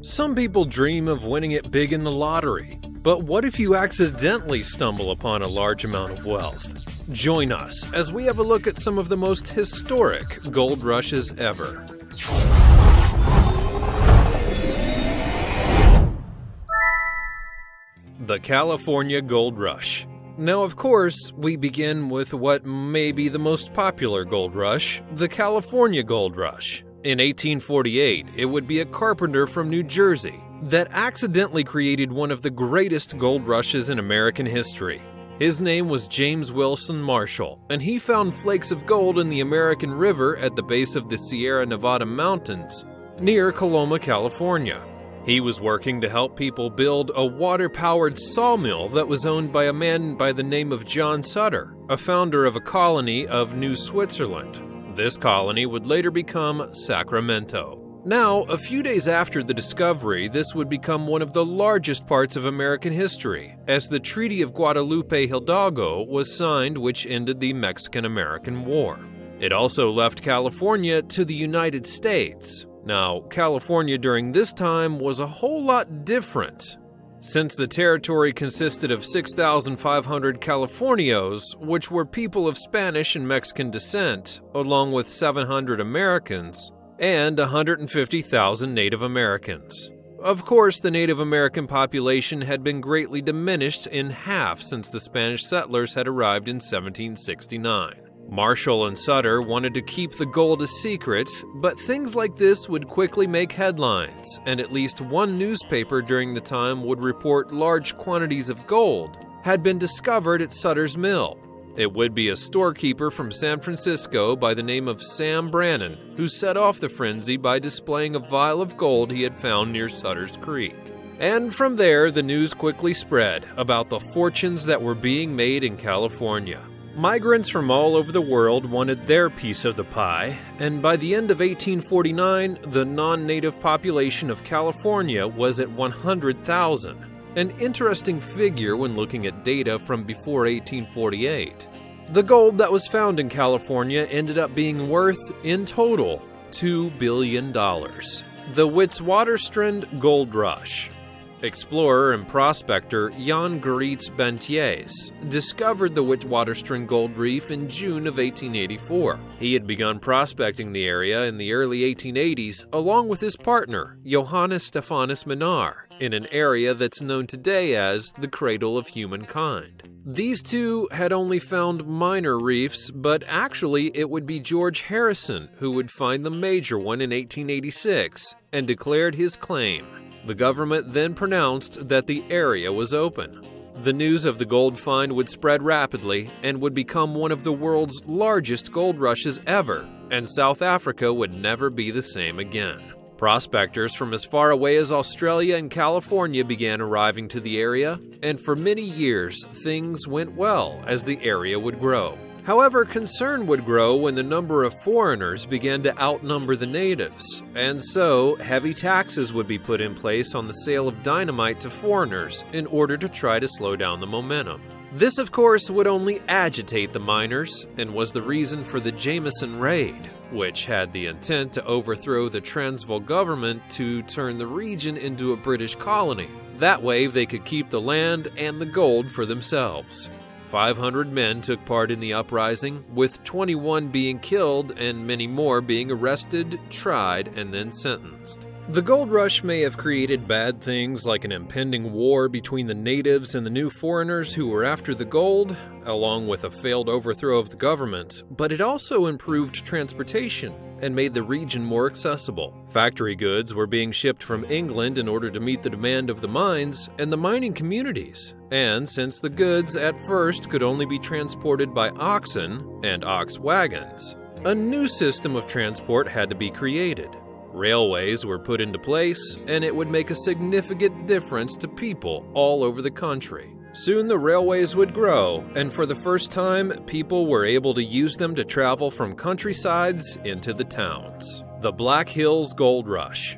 Some people dream of winning it big in the lottery, but what if you accidentally stumble upon a large amount of wealth? Join us as we have a look at some of the most historic gold rushes ever. The California Gold Rush. Now, of course, we begin with what may be the most popular gold rush, the California Gold Rush. In 1848, it would be a carpenter from New Jersey that accidentally created one of the greatest gold rushes in American history. His name was James Wilson Marshall, and he found flakes of gold in the American River at the base of the Sierra Nevada mountains near Coloma, California. He was working to help people build a water-powered sawmill that was owned by a man by the name of John Sutter, a founder of a colony of New Switzerland. This colony would later become Sacramento. Now, a few days after the discovery, this would become one of the largest parts of American history, as the Treaty of Guadalupe Hidalgo was signed, which ended the Mexican-American War. It also left California to the United States. Now, California during this time was a whole lot different, since the territory consisted of 6,500 Californios, which were people of Spanish and Mexican descent, along with 700 Americans and 150,000 Native Americans. Of course, the Native American population had been greatly diminished in half since the Spanish settlers had arrived in 1769. Marshall and Sutter wanted to keep the gold a secret, but things like this would quickly make headlines, and at least one newspaper during the time would report large quantities of gold had been discovered at Sutter's mill. It would be a storekeeper from San Francisco by the name of Sam Brannan who set off the frenzy by displaying a vial of gold he had found near Sutter's Creek. And from there, the news quickly spread about the fortunes that were being made in California. Migrants from all over the world wanted their piece of the pie, and by the end of 1849, the non-native population of California was at 100,000, an interesting figure when looking at data from before 1848. The gold that was found in California ended up being worth, in total, $2 billion. The WITSWATERSRAND Gold Rush. Explorer and prospector Jan Goritz Bentiès discovered the Witwatersrand Gold Reef in June of 1884. He had begun prospecting the area in the early 1880s along with his partner, Johannes Stephanus Minar, in an area that's known today as the Cradle of Humankind. These two had only found minor reefs, but actually it would be George Harrison who would find the major one in 1886 and declared his claim. The government then pronounced that the area was open. The news of the gold find would spread rapidly and would become one of the world's largest gold rushes ever, and South Africa would never be the same again. Prospectors from as far away as Australia and California began arriving to the area, and for many years things went well as the area would grow. However, concern would grow when the number of foreigners began to outnumber the natives, and so heavy taxes would be put in place on the sale of dynamite to foreigners in order to try to slow down the momentum. This, of course, would only agitate the miners and was the reason for the Jameson Raid, which had the intent to overthrow the Transvaal government to turn the region into a British colony. That way, they could keep the land and the gold for themselves. 500 men took part in the uprising, with 21 being killed and many more being arrested, tried, and then sentenced. The gold rush may have created bad things like an impending war between the natives and the new foreigners who were after the gold, along with a failed overthrow of the government, but it also improved transportation and made the region more accessible. Factory goods were being shipped from England in order to meet the demand of the mines and the mining communities, and since the goods at first could only be transported by oxen and ox wagons, a new system of transport had to be created. Railways were put into place, and it would make a significant difference to people all over the country. Soon the railways would grow, and for the first time, people were able to use them to travel from countrysides into the towns. The Black Hills Gold Rush.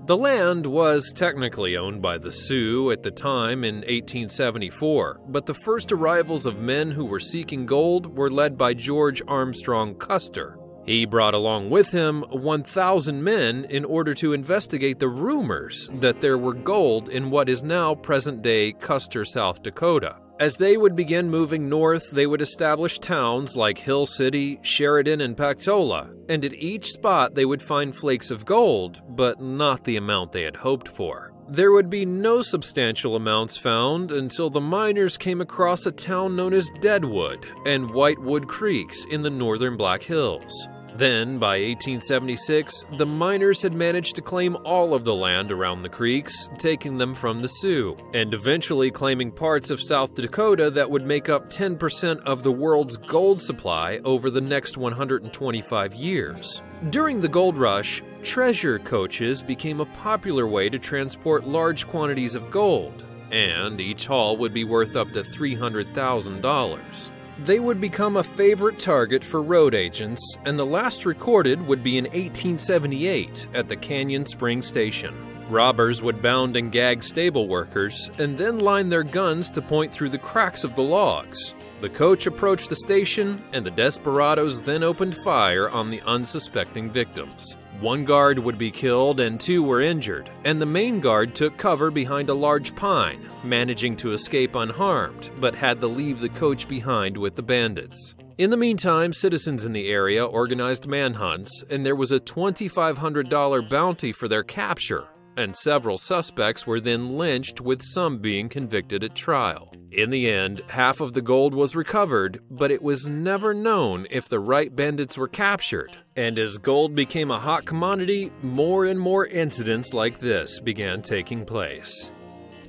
The land was technically owned by the Sioux at the time in 1874, but the first arrivals of men who were seeking gold were led by George Armstrong Custer. He brought along with him 1,000 men in order to investigate the rumors that there were gold in what is now present-day Custer, South Dakota. As they would begin moving north, they would establish towns like Hill City, Sheridan, and Pactola, and at each spot they would find flakes of gold, but not the amount they had hoped for. There would be no substantial amounts found until the miners came across a town known as Deadwood and Whitewood Creeks in the northern Black Hills. Then, by 1876, the miners had managed to claim all of the land around the creeks, taking them from the Sioux, and eventually claiming parts of South Dakota that would make up 10% of the world's gold supply over the next 125 years. During the gold rush, treasure coaches became a popular way to transport large quantities of gold, and each haul would be worth up to $300,000. They would become a favorite target for road agents, and the last recorded would be in 1878 at the Canyon Spring Station. Robbers would bound and gag stable workers, and then line their guns to point through the cracks of the logs. The coach approached the station, and the desperados then opened fire on the unsuspecting victims. One guard would be killed and 2 were injured, and the main guard took cover behind a large pine, managing to escape unharmed, but had to leave the coach behind with the bandits. In the meantime, citizens in the area organized manhunts, and there was a $2,500 bounty for their capture, and several suspects were then lynched, with some being convicted at trial. In the end, half of the gold was recovered, but it was never known if the right bandits were captured. And as gold became a hot commodity, more and more incidents like this began taking place.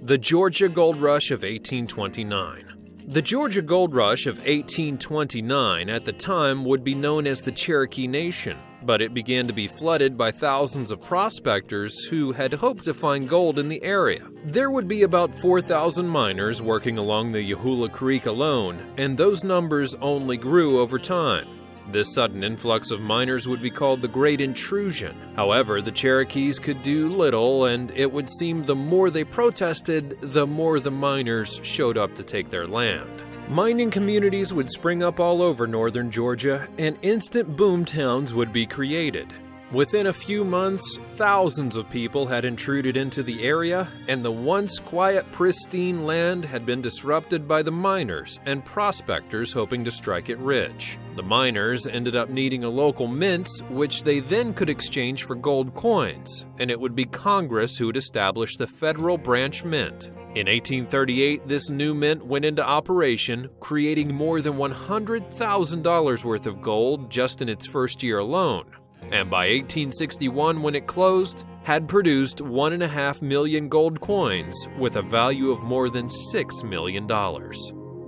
The Georgia Gold Rush of 1829. The Georgia Gold Rush of 1829 at the time would be known as the Cherokee Nation, but it began to be flooded by thousands of prospectors who had hoped to find gold in the area. There would be about 4,000 miners working along the Yahula Creek alone, and those numbers only grew over time. This sudden influx of miners would be called the Great Intrusion. However, the Cherokees could do little, and it would seem the more they protested, the more the miners showed up to take their land. Mining communities would spring up all over northern Georgia, and instant boom towns would be created. Within a few months, thousands of people had intruded into the area, and the once quiet, pristine land had been disrupted by the miners and prospectors hoping to strike it rich. The miners ended up needing a local mint, which they then could exchange for gold coins, and it would be Congress who would establish the Federal Branch Mint. In 1838, this new mint went into operation, creating more than $100,000 worth of gold just in its first year alone. And by 1861, when it closed, had produced 1.5 million gold coins with a value of more than $6 million.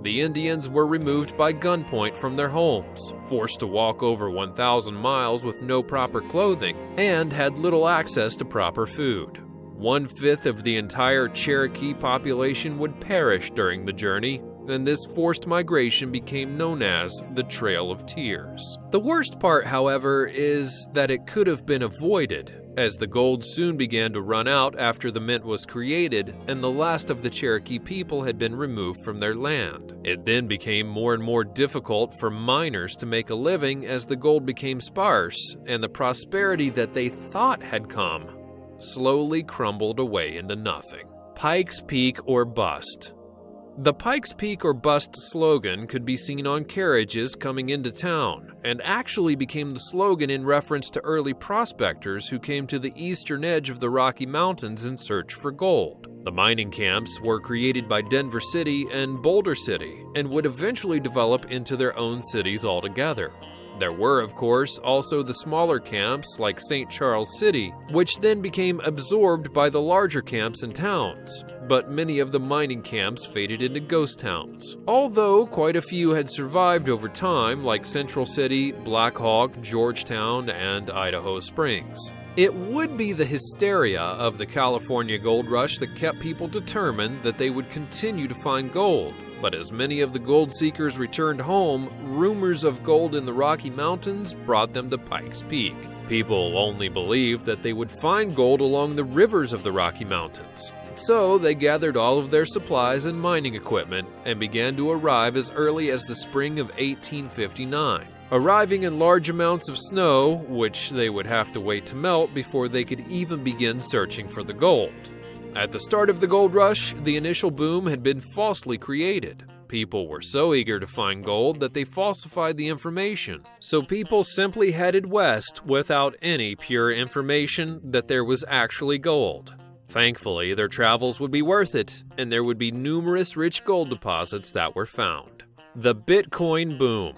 The Indians were removed by gunpoint from their homes, forced to walk over 1,000 miles with no proper clothing, and had little access to proper food. 1/5 of the entire Cherokee population would perish during the journey, and this forced migration became known as the Trail of Tears. The worst part, however, is that it could have been avoided, as the gold soon began to run out after the mint was created and the last of the Cherokee people had been removed from their land. It then became more and more difficult for miners to make a living as the gold became sparse, and the prosperity that they thought had come slowly crumbled away into nothing. Pike's Peak or Bust. The Pike's Peak or Bust slogan could be seen on carriages coming into town, and actually became the slogan in reference to early prospectors who came to the eastern edge of the Rocky Mountains in search for gold. The mining camps were created by Denver City and Boulder City, and would eventually develop into their own cities altogether. There were, of course, also the smaller camps like St. Charles City, which then became absorbed by the larger camps and towns, but many of the mining camps faded into ghost towns. Although quite a few had survived over time, like Central City, Black Hawk, Georgetown, and Idaho Springs. It would be the hysteria of the California gold rush that kept people determined that they would continue to find gold. But as many of the gold seekers returned home, rumors of gold in the Rocky Mountains brought them to Pike's Peak. People only believed that they would find gold along the rivers of the Rocky Mountains. So they gathered all of their supplies and mining equipment and began to arrive as early as the spring of 1859. arriving in large amounts of snow, which they would have to wait to melt before they could even begin searching for the gold. At the start of the gold rush, the initial boom had been falsely created. People were so eager to find gold that they falsified the information, so people simply headed west without any pure information that there was actually gold. Thankfully, their travels would be worth it, and there would be numerous rich gold deposits that were found. The Bitcoin boom.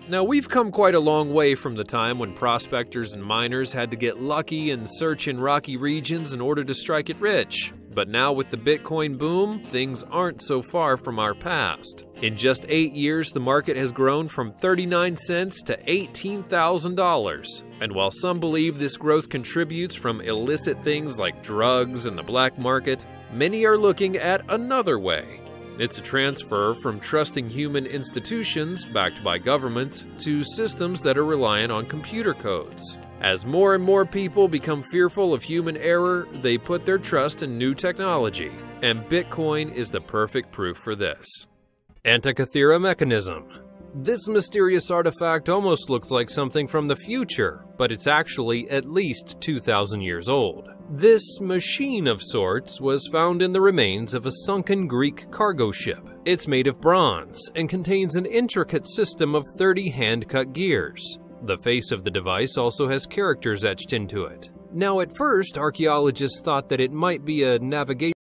Now, we've come quite a long way from the time when prospectors and miners had to get lucky and search in rocky regions in order to strike it rich. But now with the Bitcoin boom, things aren't so far from our past. In just 8 years, the market has grown from 39 cents to $18,000. And while some believe this growth contributes from illicit things like drugs and the black market, many are looking at another way. It's a transfer from trusting human institutions backed by government to systems that are reliant on computer codes. As more and more people become fearful of human error, they put their trust in new technology, and Bitcoin is the perfect proof for this. Antikythera mechanism. This mysterious artifact almost looks like something from the future, but it's actually at least 2,000 years old. This machine of sorts was found in the remains of a sunken Greek cargo ship. It's made of bronze and contains an intricate system of 30 hand-cut gears. The face of the device also has characters etched into it. Now, at first, archaeologists thought that it might be a navigation